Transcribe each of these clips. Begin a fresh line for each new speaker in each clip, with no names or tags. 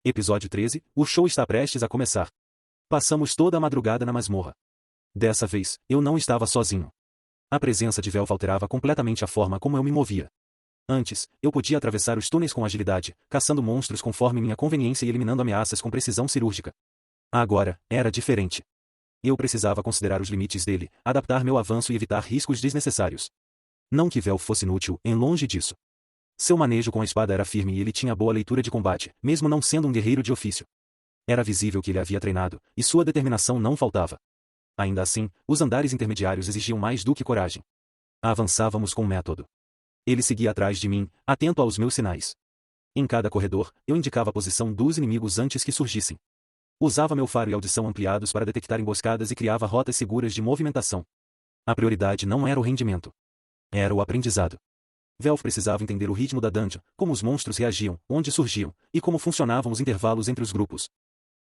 Episódio 13, o show está prestes a começar. Passamos toda a madrugada na masmorra. Dessa vez, eu não estava sozinho. A presença de Velv alterava completamente a forma como eu me movia. Antes, eu podia atravessar os túneis com agilidade, caçando monstros conforme minha conveniência e eliminando ameaças com precisão cirúrgica. Agora, era diferente. Eu precisava considerar os limites dele, adaptar meu avanço e evitar riscos desnecessários. Não que Velv fosse inútil, em longe disso. Seu manejo com a espada era firme e ele tinha boa leitura de combate, mesmo não sendo um guerreiro de ofício. Era visível que ele havia treinado, e sua determinação não faltava. Ainda assim, os andares intermediários exigiam mais do que coragem. Avançávamos com método. Ele seguia atrás de mim, atento aos meus sinais. Em cada corredor, eu indicava a posição dos inimigos antes que surgissem. Usava meu faro e audição ampliados para detectar emboscadas e criava rotas seguras de movimentação. A prioridade não era o rendimento. Era o aprendizado. Velv precisava entender o ritmo da dungeon, como os monstros reagiam, onde surgiam, e como funcionavam os intervalos entre os grupos.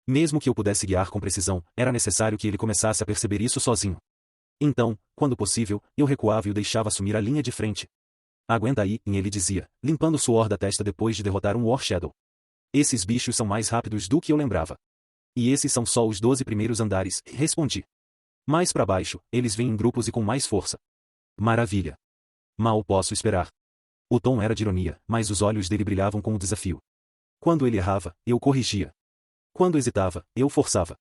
Mesmo que eu pudesse guiar com precisão, era necessário que ele começasse a perceber isso sozinho. Então, quando possível, eu recuava e o deixava assumir a linha de frente. Aguenta aí, ele dizia, limpando o suor da testa depois de derrotar um War Shadow. Esses bichos são mais rápidos do que eu lembrava. E esses são só os 12 primeiros andares, respondi. Mais para baixo, eles vêm em grupos e com mais força. Maravilha. Mal posso esperar. O tom era de ironia, mas os olhos dele brilhavam com o desafio. Quando ele errava, eu corrigia. Quando hesitava, eu forçava.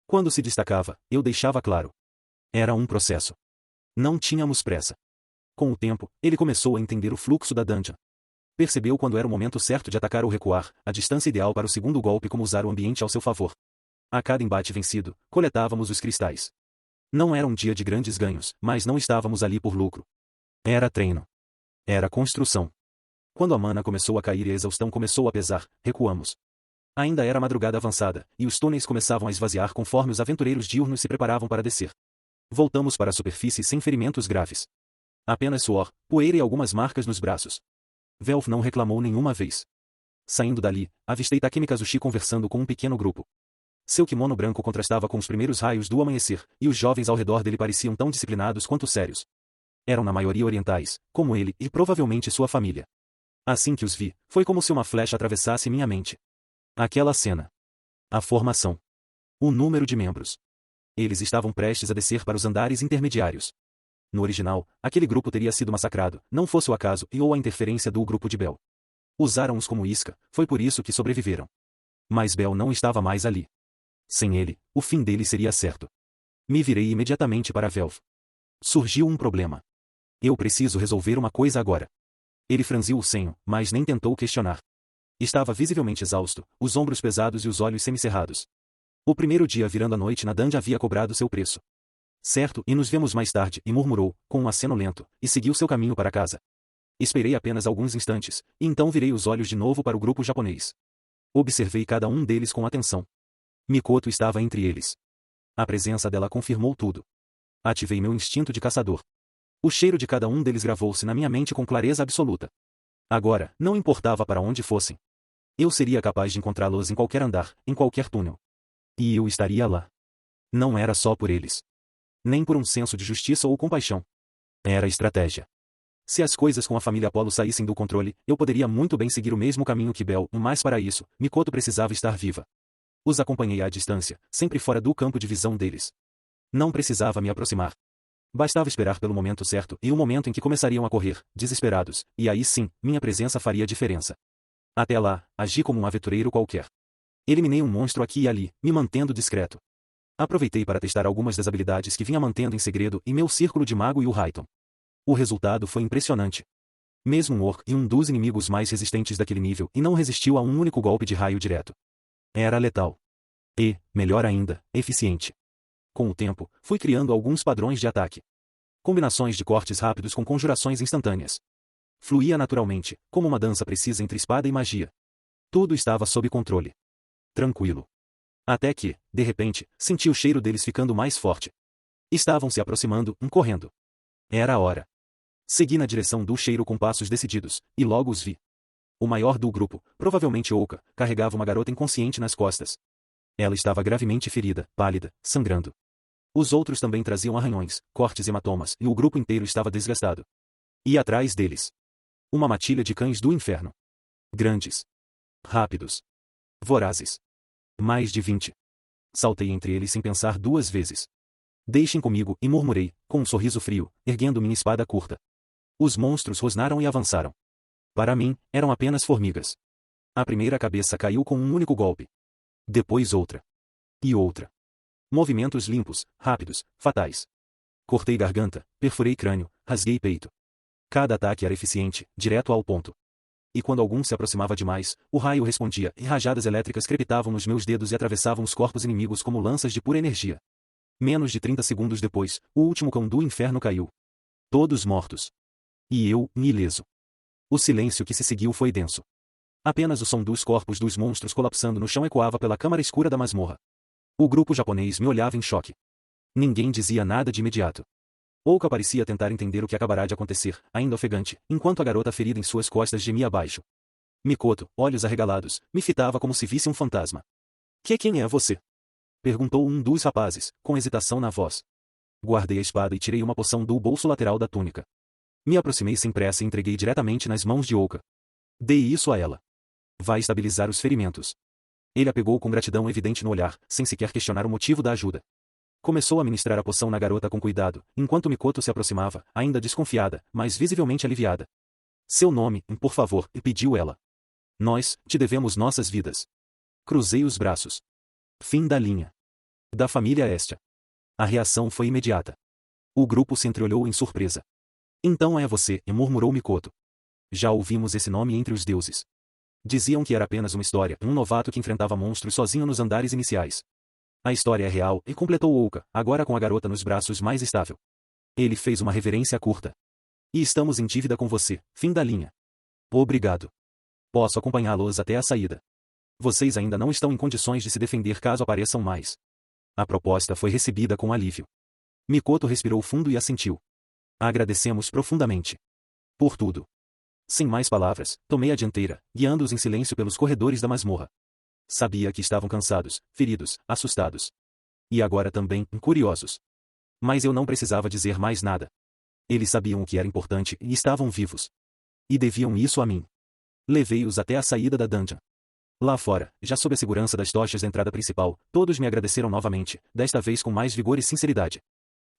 Quando se destacava, eu deixava claro. Era um processo. Não tínhamos pressa. Com o tempo, ele começou a entender o fluxo da dungeon. Percebeu quando era o momento certo de atacar ou recuar, a distância ideal para o segundo golpe e como usar o ambiente ao seu favor. A cada embate vencido, coletávamos os cristais. Não era um dia de grandes ganhos, mas não estávamos ali por lucro. Era treino. Era construção. Quando a mana começou a cair e a exaustão começou a pesar, recuamos. Ainda era madrugada avançada, e os túneis começavam a esvaziar conforme os aventureiros diurnos se preparavam para descer. Voltamos para a superfície sem ferimentos graves. Apenas suor, poeira e algumas marcas nos braços. Velv não reclamou nenhuma vez. Saindo dali, avistei Takemi Kazushi conversando com um pequeno grupo. Seu kimono branco contrastava com os primeiros raios do amanhecer, e os jovens ao redor dele pareciam tão disciplinados quanto sérios. Eram na maioria orientais, como ele e provavelmente sua família. Assim que os vi, foi como se uma flecha atravessasse minha mente. Aquela cena. A formação. O número de membros. Eles estavam prestes a descer para os andares intermediários. No original, aquele grupo teria sido massacrado, não fosse o acaso e ou a interferência do grupo de Bel. Usaram-os como isca, foi por isso que sobreviveram. Mas Bel não estava mais ali. Sem ele, o fim dele seria certo. Me virei imediatamente para Velv. Surgiu um problema. Eu preciso resolver uma coisa agora. Ele franziu o senho, mas nem tentou questionar. Estava visivelmente exausto, os ombros pesados e os olhos semicerrados. O primeiro dia virando a noite na dungeon havia cobrado seu preço. Certo, e nos vemos mais tarde, e murmurou, com um aceno lento, e seguiu seu caminho para casa. Esperei apenas alguns instantes, e então virei os olhos de novo para o grupo japonês. Observei cada um deles com atenção. Mikoto estava entre eles. A presença dela confirmou tudo. Ativei meu instinto de caçador. O cheiro de cada um deles gravou-se na minha mente com clareza absoluta. Agora, não importava para onde fossem. Eu seria capaz de encontrá-los em qualquer andar, em qualquer túnel. E eu estaria lá. Não era só por eles. Nem por um senso de justiça ou compaixão. Era estratégia. Se as coisas com a família Apollo saíssem do controle, eu poderia muito bem seguir o mesmo caminho que Bel, mas para isso, Mikoto precisava estar viva. Os acompanhei à distância, sempre fora do campo de visão deles. Não precisava me aproximar. Bastava esperar pelo momento certo e o momento em que começariam a correr, desesperados, e aí sim, minha presença faria diferença. Até lá, agi como um aventureiro qualquer. Eliminei um monstro aqui e ali, me mantendo discreto. Aproveitei para testar algumas das habilidades que vinha mantendo em segredo em meu círculo de mago e o Raiton. O resultado foi impressionante. Mesmo um orc e um dos inimigos mais resistentes daquele nível e não resistiu a um único golpe de raio direto. Era letal. E, melhor ainda, eficiente. Com o tempo, fui criando alguns padrões de ataque. Combinações de cortes rápidos com conjurações instantâneas. Fluía naturalmente, como uma dança precisa entre espada e magia. Tudo estava sob controle. Tranquilo. Até que, de repente, senti o cheiro deles ficando mais forte. Estavam se aproximando, correndo. Era a hora. Segui na direção do cheiro com passos decididos, e logo os vi. O maior do grupo, provavelmente Ouka, carregava uma garota inconsciente nas costas. Ela estava gravemente ferida, pálida, sangrando. Os outros também traziam arranhões, cortes e hematomas, e o grupo inteiro estava desgastado. E atrás deles. Uma matilha de cães do inferno. Grandes. Rápidos. Vorazes. Mais de 20. Saltei entre eles sem pensar duas vezes. Deixem comigo, e murmurei, com um sorriso frio, erguendo minha espada curta. Os monstros rosnaram e avançaram. Para mim, eram apenas formigas. A primeira cabeça caiu com um único golpe. Depois outra. E outra. Movimentos limpos, rápidos, fatais. Cortei garganta, perfurei crânio, rasguei peito. Cada ataque era eficiente, direto ao ponto. E quando algum se aproximava demais, o raio respondia, e rajadas elétricas crepitavam nos meus dedos e atravessavam os corpos inimigos como lanças de pura energia. Menos de 30 segundos depois, o último cão do inferno caiu. Todos mortos. E eu, ileso. O silêncio que se seguiu foi denso. Apenas o som dos corpos dos monstros colapsando no chão ecoava pela câmara escura da masmorra. O grupo japonês me olhava em choque. Ninguém dizia nada de imediato. Ouka parecia tentar entender o que acabará de acontecer, ainda ofegante, enquanto a garota ferida em suas costas gemia abaixo. Mikoto, olhos arregalados, me fitava como se visse um fantasma. Quem é você? Perguntou um dos rapazes, com hesitação na voz. Guardei a espada e tirei uma poção do bolso lateral da túnica. Me aproximei sem pressa e entreguei diretamente nas mãos de Ouka. Dei isso a ela. Vai estabilizar os ferimentos. Ele a pegou com gratidão evidente no olhar, sem sequer questionar o motivo da ajuda. Começou a ministrar a poção na garota com cuidado, enquanto Mikoto se aproximava, ainda desconfiada, mas visivelmente aliviada. Seu nome, por favor, pediu ela. Nós, te devemos nossas vidas. Cruzei os braços. Fim da linha. Da família Estia. A reação foi imediata. O grupo se entreolhou em surpresa. Então é você, murmurou Mikoto. Já ouvimos esse nome entre os deuses. Diziam que era apenas uma história, um novato que enfrentava monstros sozinho nos andares iniciais. A história é real, e completou Ouka, agora com a garota nos braços mais estável. Ele fez uma reverência curta. E estamos em dívida com você, fim da linha. Obrigado. Posso acompanhá-los até a saída. Vocês ainda não estão em condições de se defender caso apareçam mais. A proposta foi recebida com alívio. Mikoto respirou fundo e assentiu. Agradecemos profundamente. Por tudo. Sem mais palavras, tomei a dianteira, guiando-os em silêncio pelos corredores da masmorra. Sabia que estavam cansados, feridos, assustados. E agora também, curiosos. Mas eu não precisava dizer mais nada. Eles sabiam o que era importante e estavam vivos. E deviam isso a mim. Levei-os até a saída da dungeon. Lá fora, já sob a segurança das tochas da entrada principal, todos me agradeceram novamente, desta vez com mais vigor e sinceridade.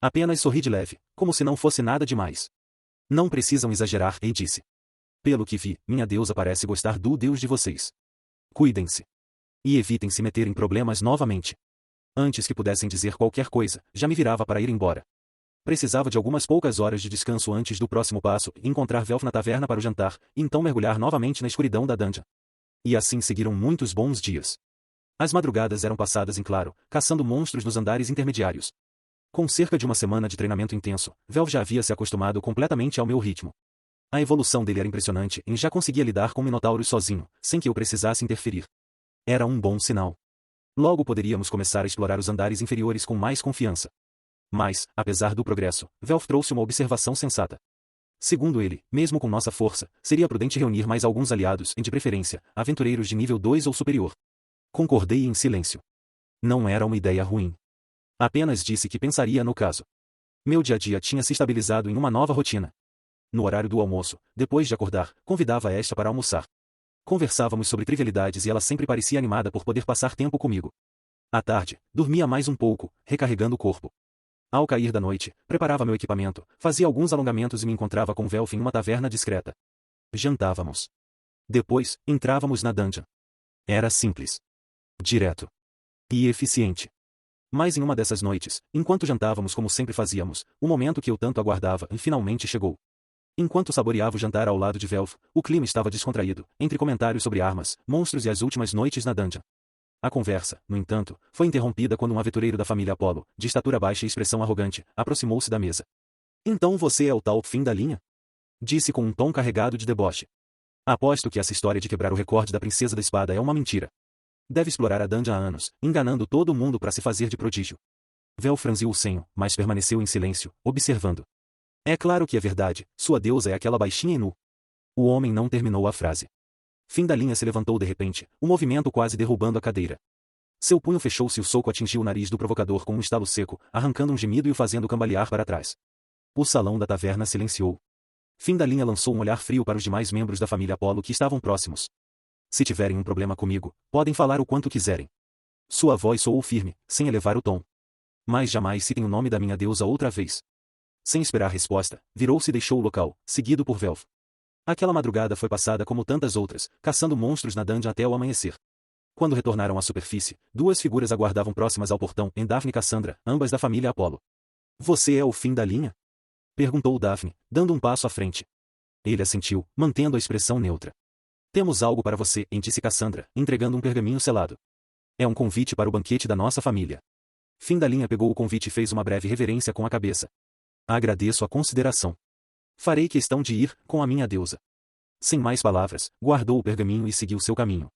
Apenas sorri de leve, como se não fosse nada demais. Não precisam exagerar, e disse. Pelo que vi, minha deusa parece gostar do deus de vocês. Cuidem-se. E evitem se meter em problemas novamente. Antes que pudessem dizer qualquer coisa, já me virava para ir embora. Precisava de algumas poucas horas de descanso antes do próximo passo, encontrar Velf na taverna para o jantar, e então mergulhar novamente na escuridão da dungeon. E assim seguiram muitos bons dias. As madrugadas eram passadas em claro, caçando monstros nos andares intermediários. Com cerca de uma semana de treinamento intenso, Velf já havia se acostumado completamente ao meu ritmo. A evolução dele era impressionante e já conseguia lidar com minotauros sozinho, sem que eu precisasse interferir. Era um bom sinal. Logo poderíamos começar a explorar os andares inferiores com mais confiança. Mas, apesar do progresso, Velf trouxe uma observação sensata. Segundo ele, mesmo com nossa força, seria prudente reunir mais alguns aliados e, de preferência, aventureiros de nível 2 ou superior. Concordei em silêncio. Não era uma ideia ruim. Apenas disse que pensaria no caso. Meu dia a dia tinha se estabilizado em uma nova rotina. No horário do almoço, depois de acordar, convidava esta para almoçar. Conversávamos sobre trivialidades e ela sempre parecia animada por poder passar tempo comigo. À tarde, dormia mais um pouco, recarregando o corpo. Ao cair da noite, preparava meu equipamento, fazia alguns alongamentos e me encontrava com Velf em uma taverna discreta. Jantávamos. Depois, entrávamos na dungeon. Era simples. Direto. E eficiente. Mas em uma dessas noites, enquanto jantávamos como sempre fazíamos, o momento que eu tanto aguardava finalmente chegou. Enquanto saboreava o jantar ao lado de Velf, o clima estava descontraído, entre comentários sobre armas, monstros e as últimas noites na dungeon. A conversa, no entanto, foi interrompida quando um aventureiro da família Apollo, de estatura baixa e expressão arrogante, aproximou-se da mesa. Então você é o tal fim da linha? Disse com um tom carregado de deboche. Aposto que essa história de quebrar o recorde da princesa da espada é uma mentira. Deve explorar a dungeon há anos, enganando todo mundo para se fazer de prodígio. Velf franziu o senho, mas permaneceu em silêncio, observando. É claro que é verdade, sua deusa é aquela baixinha e nu. O homem não terminou a frase. Fim da linha se levantou de repente, o movimento quase derrubando a cadeira. Seu punho fechou-se e o soco atingiu o nariz do provocador com um estalo seco, arrancando um gemido e o fazendo cambalear para trás. O salão da taverna silenciou. Fim da linha lançou um olhar frio para os demais membros da família Apollo que estavam próximos. Se tiverem um problema comigo, podem falar o quanto quiserem. Sua voz soou firme, sem elevar o tom. Mas jamais citem o nome da minha deusa outra vez. Sem esperar resposta, virou-se e deixou o local, seguido por Velv. Aquela madrugada foi passada como tantas outras, caçando monstros na dungeon até o amanhecer. Quando retornaram à superfície, duas figuras aguardavam próximas ao portão, em Daphne e Cassandra, ambas da família Apollo. Você é o fim da linha? Perguntou Daphne, dando um passo à frente. Ele assentiu, mantendo a expressão neutra. Temos algo para você, disse Cassandra, entregando um pergaminho selado. É um convite para o banquete da nossa família. Fim da linha pegou o convite e fez uma breve reverência com a cabeça. Agradeço a consideração. Farei questão de ir, com a minha deusa. Sem mais palavras, guardou o pergaminho e seguiu seu caminho.